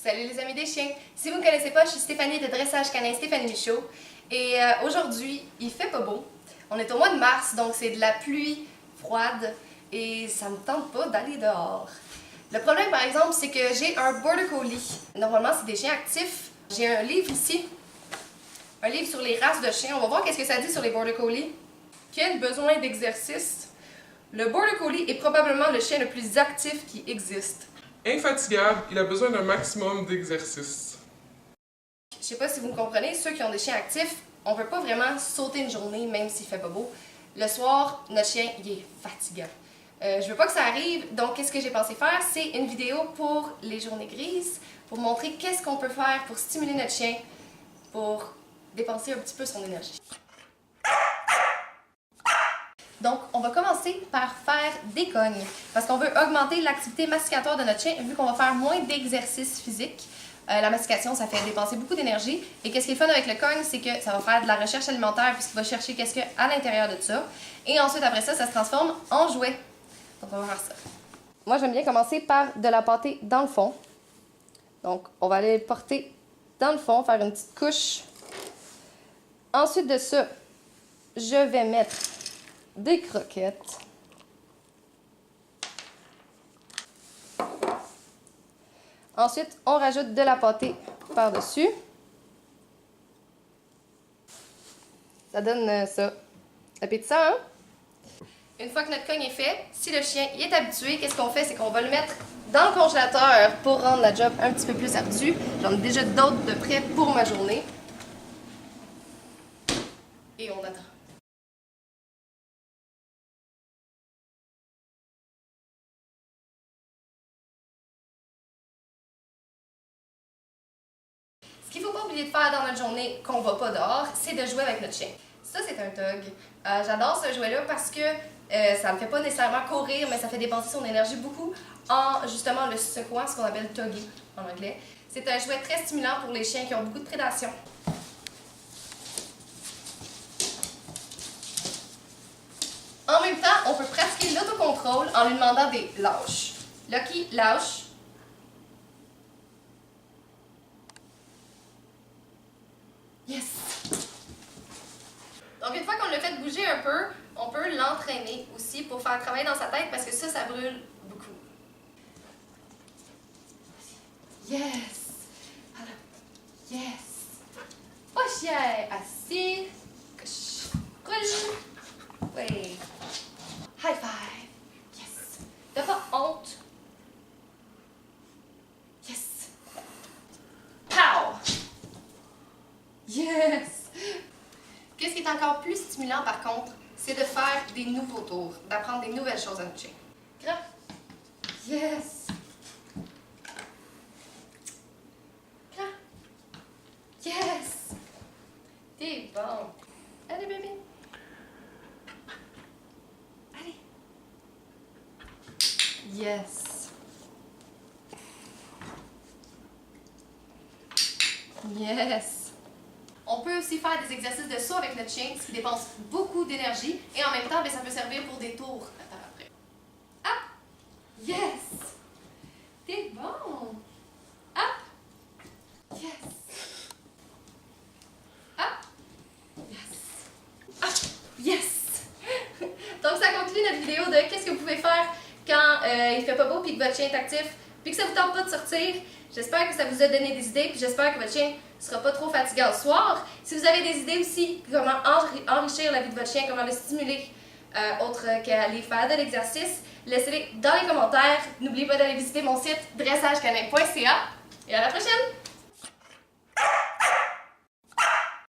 Salut les amis des chiens! Si vous ne me connaissez pas, je suis Stéphanie de Dressage Canin Stéphanie Michaud. Et aujourd'hui, il fait pas beau. On est au mois de mars, donc c'est de la pluie froide et ça me tente pas d'aller dehors. Le problème par exemple, c'est que j'ai un Border Collie. Normalement, c'est des chiens actifs. J'ai un livre ici, un livre sur les races de chiens. On va voir qu'est-ce que ça dit sur les Border Collie. Quel besoin d'exercice? Le Border Collie est probablement le chien le plus actif qui existe. Infatigable, il a besoin d'un maximum d'exercice. Je sais pas si vous me comprenez, ceux qui ont des chiens actifs, on peut pas vraiment sauter une journée même s'il fait pas beau. Le soir, notre chien, il est fatigant. Je veux pas que ça arrive, donc qu'est-ce que j'ai pensé faire? C'est une vidéo pour les journées grises, pour montrer qu'est-ce qu'on peut faire pour stimuler notre chien, pour dépenser un petit peu son énergie. Donc, on va commencer par faire des cognes, parce qu'on veut augmenter l'activité masticatoire de notre chien, vu qu'on va faire moins d'exercices physiques. La mastication, ça fait dépenser beaucoup d'énergie. Et qu'est-ce qui est fun avec le cogne, c'est que ça va faire de la recherche alimentaire, puisqu'il va chercher qu'est-ce qu'il y a à l'intérieur de ça. Et ensuite, après ça, ça se transforme en jouet. Donc, on va faire ça. Moi, j'aime bien commencer par de la pâtée dans le fond. Donc, on va aller le porter dans le fond, faire une petite couche. Ensuite de ça, je vais mettre des croquettes. Ensuite, on rajoute de la pâtée par-dessus. Ça donne ça. Appétissant, hein? Une fois que notre cogne est fait, si le chien y est habitué, qu'est-ce qu'on fait? C'est qu'on va le mettre dans le congélateur pour rendre la job un petit peu plus ardue. J'en ai déjà d'autres de près pour ma journée. Et on attend. Ce qu'il ne faut pas oublier de faire dans notre journée qu'on ne va pas dehors, c'est de jouer avec notre chien. Ça, c'est un tug. J'adore ce jouet-là parce que ça ne me fait pas nécessairement courir, mais ça fait dépenser son énergie beaucoup en justement le secouant, ce qu'on appelle tuggy en anglais. C'est un jouet très stimulant pour les chiens qui ont beaucoup de prédation. En même temps, on peut pratiquer l'autocontrôle en lui demandant des lâches. Lucky, lâche. Yes! Donc, une fois qu'on l'a fait bouger un peu, on peut l'entraîner aussi pour faire travailler dans sa tête parce que ça brûle beaucoup. Yes! Voilà. Yes! Oh chien! Assis. Roule. Oui. High five. Yes. T'as pas honte. Yes. Pow! Yes! Qu'est-ce qui est encore plus stimulant par contre, c'est de faire des nouveaux tours, d'apprendre des nouvelles choses à notre chien. Grand. Yes! Grand. Yes! T'es bon. Allez bébé. Allez. Yes. Yes. On peut aussi faire des exercices de saut avec notre chien, ce qui dépense beaucoup d'énergie. Et en même temps, ça peut servir pour des tours après. Hop! Yes! T'es bon! Hop! Yes! Hop! Yes! Hop! Yes! Donc, ça conclut notre vidéo de qu'est-ce que vous pouvez faire quand il fait pas beau puis que votre chien est actif puis que ça vous tente pas de sortir. J'espère que ça vous a donné des idées puis j'espère que votre chien ne sera pas trop fatigué le soir. Si vous avez des idées aussi, comment enrichir la vie de votre chien, comment le stimuler, autre qu'aller faire de l'exercice, laissez-les dans les commentaires. N'oubliez pas d'aller visiter mon site dressagecanin.ca et à la prochaine!